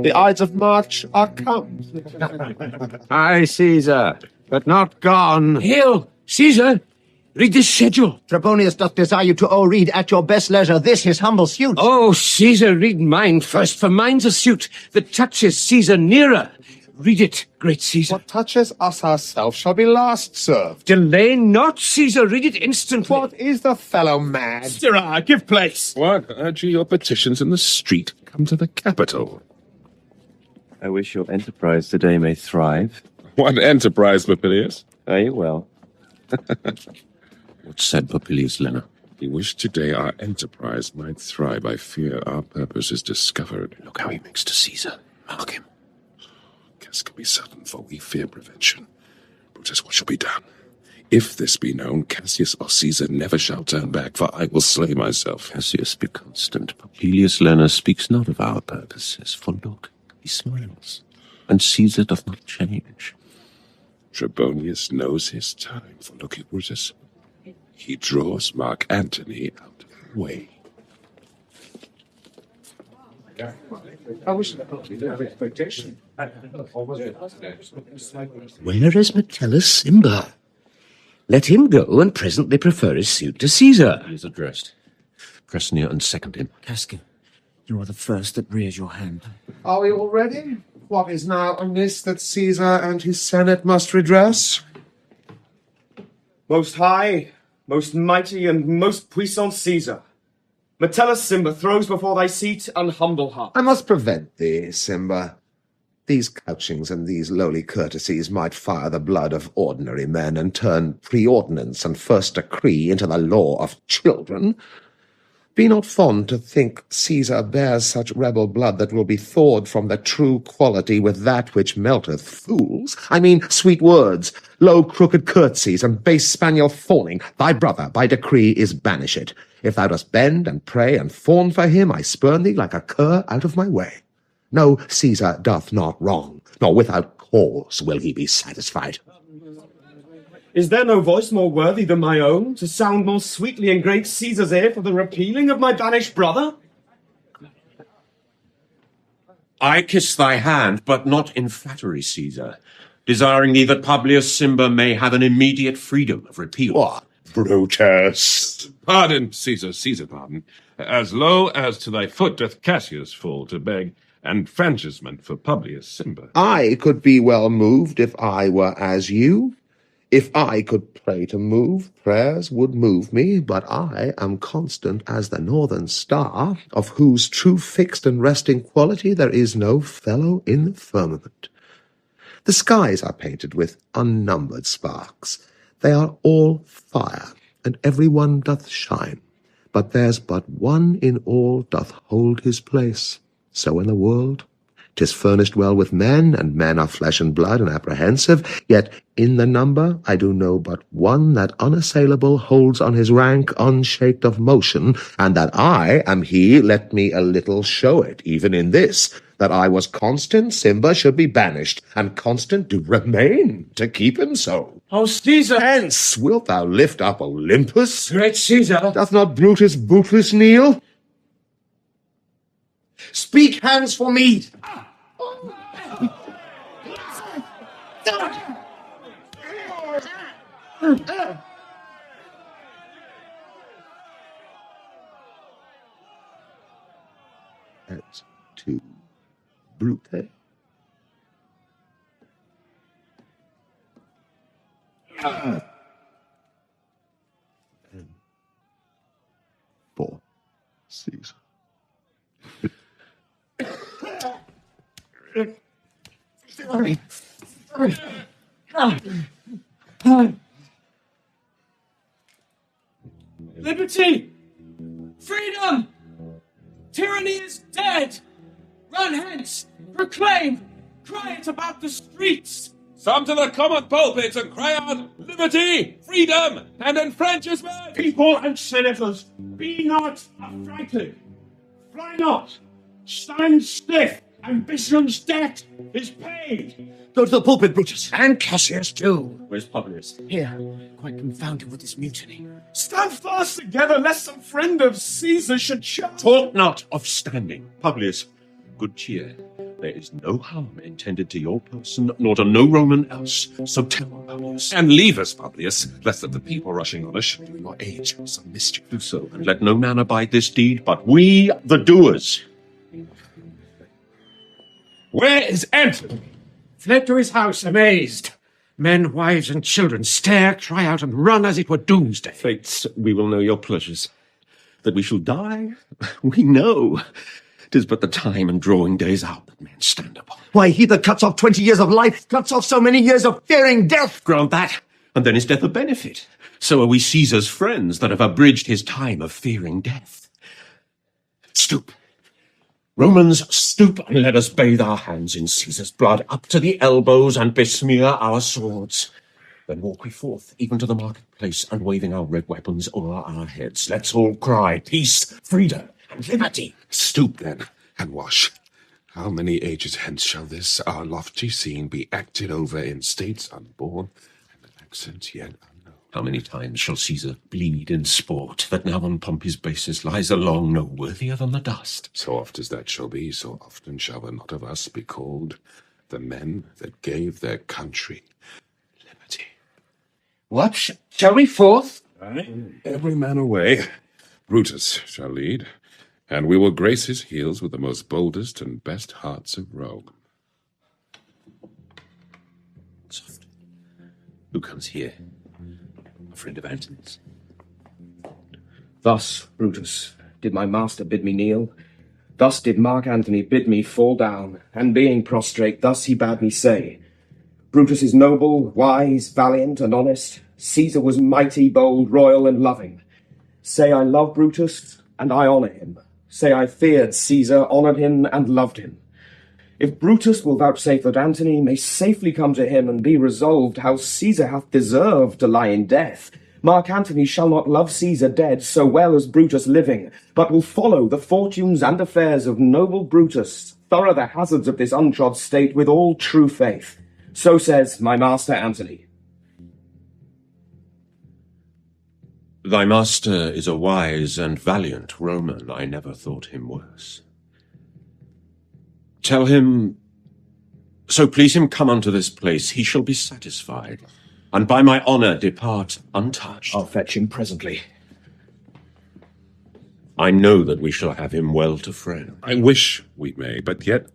The Ides of March are come. Aye, Caesar, but not gone. Hail, Caesar! Read this schedule. Trebonius doth desire you to read at your best leisure this his humble suit. Oh, Caesar, read mine first, for mine's a suit that touches Caesar nearer. Read it, great Caesar. What touches us ourselves shall be last served. Delay not, Caesar, read it instantly. What, is the fellow mad? Sirrah, give place. What urge your petitions in the street? Come to the capital. I wish your enterprise today may thrive. What enterprise, Popilius? Are you well? What said Popilius Lena? He wished today our enterprise might thrive. I fear our purpose is discovered. Look how he makes to Caesar. Mark him. Guess can be certain, for we fear prevention. Brutus, what shall be done? If this be known, Cassius or Caesar never shall turn back, for I will slay myself. Cassius, be constant. Popilius Lena speaks not of our purposes, for look, he smiles, and Caesar doth not change. Trebonius knows his time, for look at Brutus. He draws Mark Antony out of the way. Where is Metellus Simba? Let him go and presently prefer his suit to Caesar. He is addressed. Press near and second him. Casca, you are the first that rears your hand. Are we all ready? What is now amiss that Caesar and his senate must redress? Most high, most mighty, and most puissant Caesar, Metellus Simba throws before thy seat an humble heart. I must prevent thee, Simba. These couchings and these lowly courtesies might fire the blood of ordinary men and turn preordinance and first decree into the law of children. Be not fond to think Caesar bears such rebel blood that will be thawed from the true quality with that which melteth fools. I mean sweet words, low crooked curtsies, and base spaniel fawning. Thy brother by decree is banished. If thou dost bend and pray and fawn for him, I spurn thee like a cur out of my way. No, Caesar doth not wrong, nor without cause will he be satisfied. Is there no voice more worthy than my own, to sound more sweetly in great Caesar's ear for the repealing of my banished brother? I kiss thy hand, but not in flattery, Caesar, desiring thee that Publius Simba may have an immediate freedom of repeal. What, Brutus? Pardon, Caesar, pardon. As low as to thy foot doth Cassius fall to beg enfranchisement for Publius Simba. I could be well moved if I were as you. If I could pray to move, prayers would move me, but I am constant as the northern star, of whose true fixed and resting quality there is no fellow in the firmament. The skies are painted with unnumbered sparks. They are all fire, and every one doth shine. But there's but one in all doth hold his place. So in the world, 'tis furnished well with men, and men are flesh and blood and apprehensive, yet in the number I do know but one that unassailable holds on his rank unshaked of motion, and that I am he. Let me a little show it, even in this, that I was constant, Simba should be banished, and constant do remain to keep him so. Oh, Caesar! Hence wilt thou lift up Olympus? Great Caesar! Doth not Brutus bootless kneel? Speak hands for mead! That's to Brute. And for Caesar. Liberty! Freedom! Tyranny is dead! Run hence! Proclaim! Cry it about the streets! Some to the common pulpits and cry out, liberty, freedom, and enfranchisement! People and senators, be not affrighted! Fly not! Stand stiff! Ambition's debt is paid! Go to the pulpit, Brutus. And Cassius, too. Where's Publius? Here, quite confounded with this mutiny. Stand fast together, lest some friend of Caesar should shout. Talk not of standing. Publius, good cheer. There is no harm intended to your person, nor to no Roman else. So tell Publius. And leave us, Publius, lest that the people rushing on us should do your age some mischief. Do so, and let no man abide this deed, but we, the doers. Where is Antony? Fled to his house, amazed. Men, wives, and children stare, cry out, and run as it were doomsday. Fates, we will know your pleasures. That we shall die, we know. 'Tis but the time and drawing days out that men stand upon. Why, he that cuts off 20 years of life cuts off so many years of fearing death. Grant that, and then is death a benefit? So are we Caesar's friends that have abridged his time of fearing death. Stoop. Romans, stoop, and let us bathe our hands in Caesar's blood up to the elbows and besmear our swords. Then walk we forth, even to the marketplace, and waving our red weapons o'er our heads, let's all cry, peace, freedom, and liberty. Stoop then, and wash. How many ages hence shall this, our lofty scene, be acted over in states unborn, and accents yet unknown? How many times shall Caesar bleed in sport, that now on Pompey's basis lies along no worthier than the dust? So oft as that shall be, so often shall the not of us be called the men that gave their country liberty. What? Shall we forth? Every man away. Brutus shall lead, and we will grace his heels with the most boldest and best hearts of Rome. Soft. Who comes here? A friend of Antony's. Thus, Brutus, did my master bid me kneel. Thus did Mark Antony bid me fall down, and being prostrate, thus he bade me say, Brutus is noble, wise, valiant, and honest. Caesar was mighty, bold, royal, and loving. Say I love Brutus, and I honour him. Say I feared Caesar, honoured him, and loved him. If Brutus will vouchsafe that Antony may safely come to him and be resolved how Caesar hath deserved to lie in death, Mark Antony shall not love Caesar dead so well as Brutus living, but will follow the fortunes and affairs of noble Brutus, thorough the hazards of this untrod state with all true faith. So says my master Antony. Thy master is a wise and valiant Roman. I never thought him worse. Tell him, so please him come unto this place, he shall be satisfied, and by my honour depart untouched. I'll fetch him presently. I know that we shall have him well to friend. I wish we may, but yet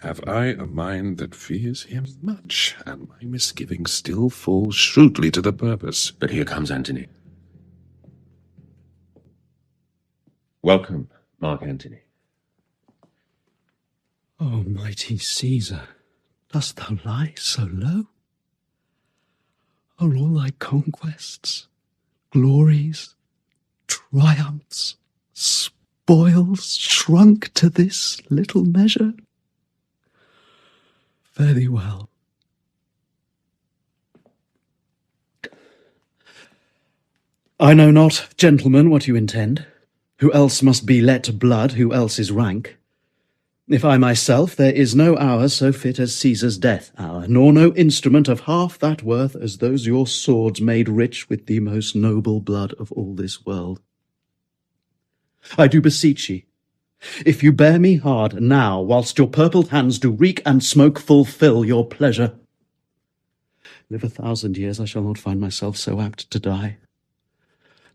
have I a mind that fears him much, and my misgivings still fall shrewdly to the purpose. But here comes Antony. Welcome, Mark Antony. O mighty Caesar, dost thou lie so low? Are all thy conquests, glories, triumphs, spoils shrunk to this little measure? Fare thee well. I know not, gentlemen, what you intend. Who else must be let blood, who else is rank? If I myself, there is no hour so fit as Caesar's death hour, nor no instrument of half that worth as those your swords made rich with the most noble blood of all this world. I do beseech ye, if you bear me hard now, whilst your purpled hands do reek and smoke fulfill your pleasure, live 1,000 years, I shall not find myself so apt to die.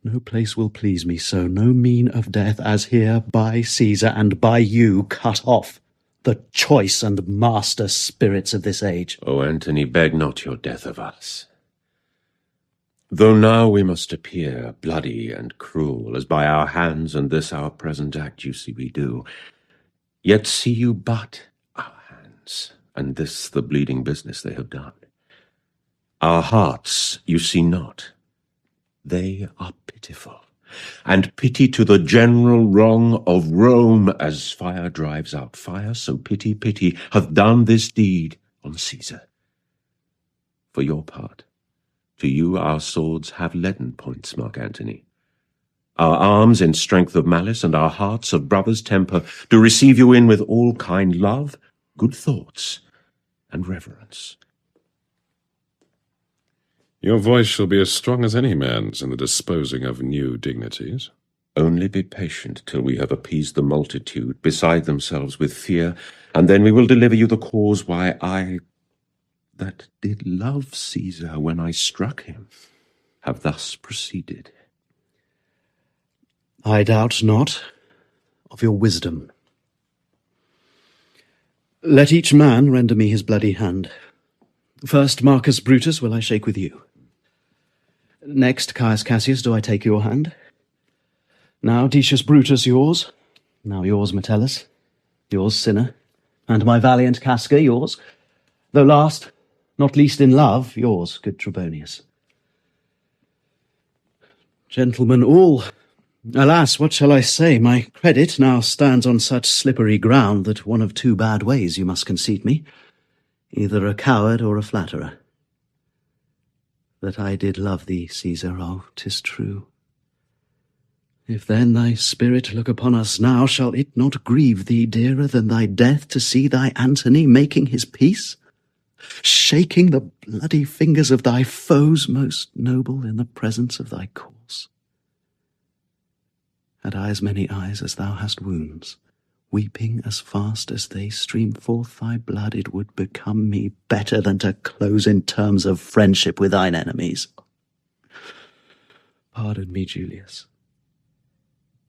No place will please me so, no mean of death, as here by Caesar and by you cut off the choice and master spirits of this age. O Antony, beg not your death of us. Though now we must appear bloody and cruel, as by our hands and this our present act you see we do, yet see you but our hands, and this the bleeding business they have done. Our hearts you see not. They are pitiful, and pity to the general wrong of Rome, as fire drives out fire, so pity, pity, hath done this deed on Caesar. For your part, to you our swords have leaden points, Mark Antony. Our arms in strength of malice, and our hearts of brother's temper, do receive you in with all kind love, good thoughts, and reverence. Your voice shall be as strong as any man's in the disposing of new dignities. Only be patient till we have appeased the multitude, beside themselves with fear, and then we will deliver you the cause why I, that did love Caesar when I struck him, have thus proceeded. I doubt not of your wisdom. Let each man render me his bloody hand. First, Marcus Brutus, will I shake with you. Next, Caius Cassius, do I take your hand? Now, Decius Brutus, yours. Now yours, Metellus. Yours, Cinna. And my valiant Casca, yours. Though last, not least in love, yours, good Trebonius. Gentlemen all, alas, what shall I say? My credit now stands on such slippery ground that one of two bad ways you must conceit me, either a coward or a flatterer. That I did love thee, Caesar, oh, 'tis true. If then thy spirit look upon us now, shall it not grieve thee dearer than thy death to see thy Antony making his peace, shaking the bloody fingers of thy foes most noble in the presence of thy cause? Had I as many eyes as thou hast wounds, weeping as fast as they stream forth thy blood, it would become me better than to close in terms of friendship with thine enemies. Pardon me, Julius.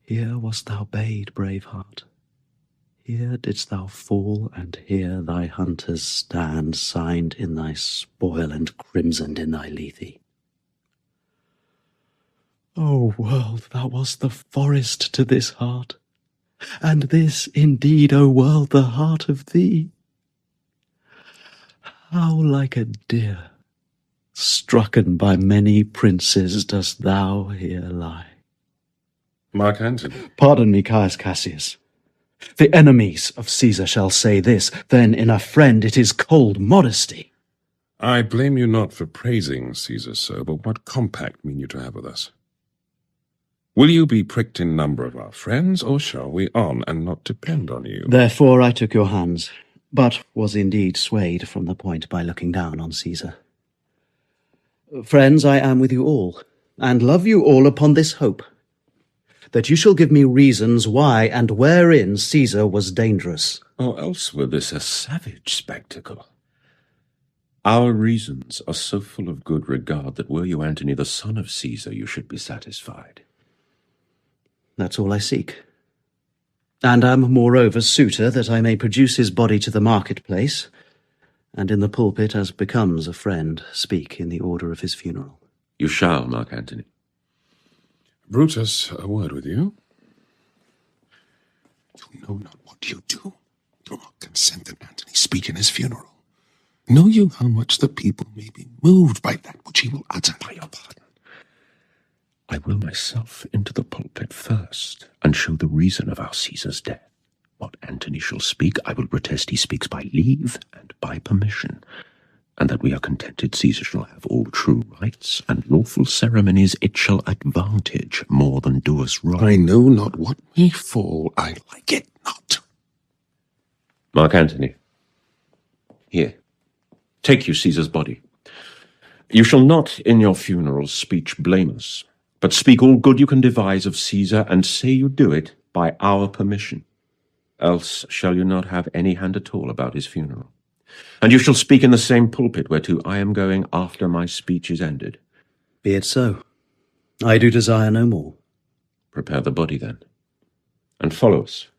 Here wast thou bade, brave heart. Here didst thou fall, and here thy hunters stand, signed in thy spoil and crimsoned in thy lethe. O world, thou wast the forest to this heart, and this indeed, O world, the heart of thee. How like a deer, strucken by many princes, dost thou here lie. Mark Antony. Pardon me, Caius Cassius. The enemies of Caesar shall say this, then in a friend it is cold modesty. I blame you not for praising Caesar, sir, but what compact mean you to have with us? Will you be pricked in number of our friends, or shall we on and not depend on you? Therefore I took your hands, but was indeed swayed from the point by looking down on Caesar. Friends, I am with you all, and love you all upon this hope, that you shall give me reasons why and wherein Caesar was dangerous. Or else were this a savage spectacle. Our reasons are so full of good regard that were you Antony the son of Caesar, you should be satisfied. That's all I seek. And am moreover suitor that I may produce his body to the marketplace, and in the pulpit, as becomes a friend, speak in the order of his funeral. You shall, Mark Antony. Brutus, a word with you. You know not what you do. Do not consent that Antony speak in his funeral. Know you how much the people may be moved by that which he will utter? By your pardon. I will myself into the pulpit first, and show the reason of our Caesar's death. What Antony shall speak, I will protest he speaks by leave and by permission, and that we are contented Caesar shall have all true rights and lawful ceremonies, it shall advantage more than do us wrong. I know not what may fall, I like it not. Mark Antony, here, take you Caesar's body. You shall not in your funeral speech blame us, but speak all good you can devise of Caesar, and say you do it by our permission. Else shall you not have any hand at all about his funeral. And you shall speak in the same pulpit whereto I am going after my speech is ended. Be it so. I do desire no more. Prepare the body then, and follow us.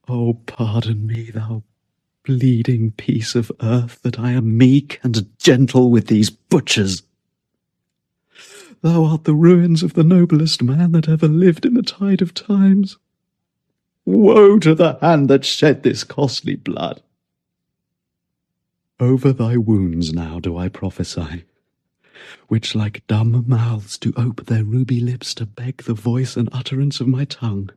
Oh, pardon me, thou bleeding piece of earth, that I am meek and gentle with these butchers. Thou art the ruins of the noblest man that ever lived in the tide of times. Woe to the hand that shed this costly blood! Over thy wounds now do I prophesy, which like dumb mouths do ope their ruby lips to beg the voice and utterance of my tongue.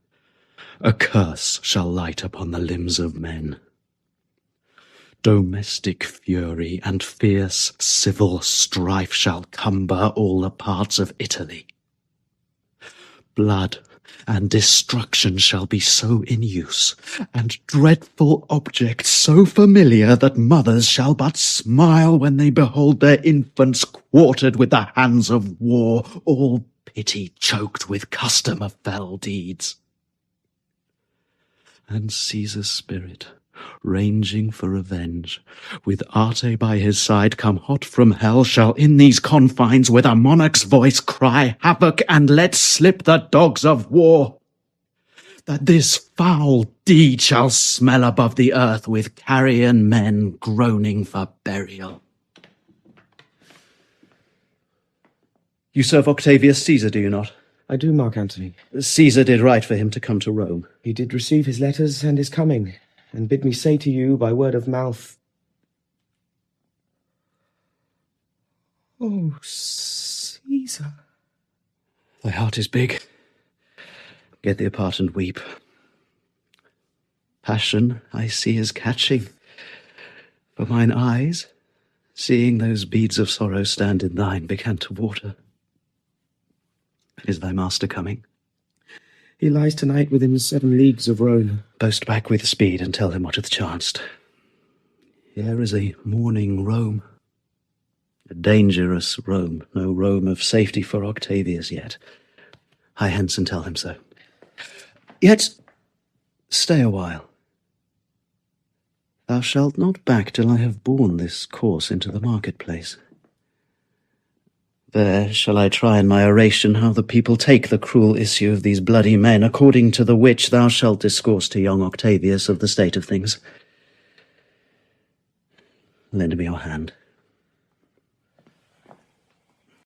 A curse shall light upon the limbs of men. Domestic fury and fierce civil strife shall cumber all the parts of Italy. Blood and destruction shall be so in use, and dreadful objects so familiar that mothers shall but smile when they behold their infants quartered with the hands of war, all pity choked with custom of fell deeds. And Caesar's spirit, ranging for revenge, with Arte by his side come hot from hell, shall in these confines with a monarch's voice cry havoc and let slip the dogs of war, that this foul deed shall smell above the earth with carrion men groaning for burial. You serve Octavius Caesar, do you not? I do, Mark Antony. Caesar did right for him to come to Rome. He did receive his letters and is coming, and bid me say to you by word of mouth, "Oh, Caesar." Thy heart is big. Get thee apart and weep. Passion I see is catching, for mine eyes, seeing those beads of sorrow stand in thine, began to water. Is thy master coming? He lies tonight within 7 leagues of Rome. Boast back with speed and tell him what hath chanced. Here is a mourning Rome, a dangerous Rome, no Rome of safety for Octavius yet. Hie hence and tell him so. Yet stay a while. Thou shalt not back till I have borne this course into the marketplace. There shall I try in my oration how the people take the cruel issue of these bloody men, according to the which thou shalt discourse to young Octavius of the state of things. Lend me your hand.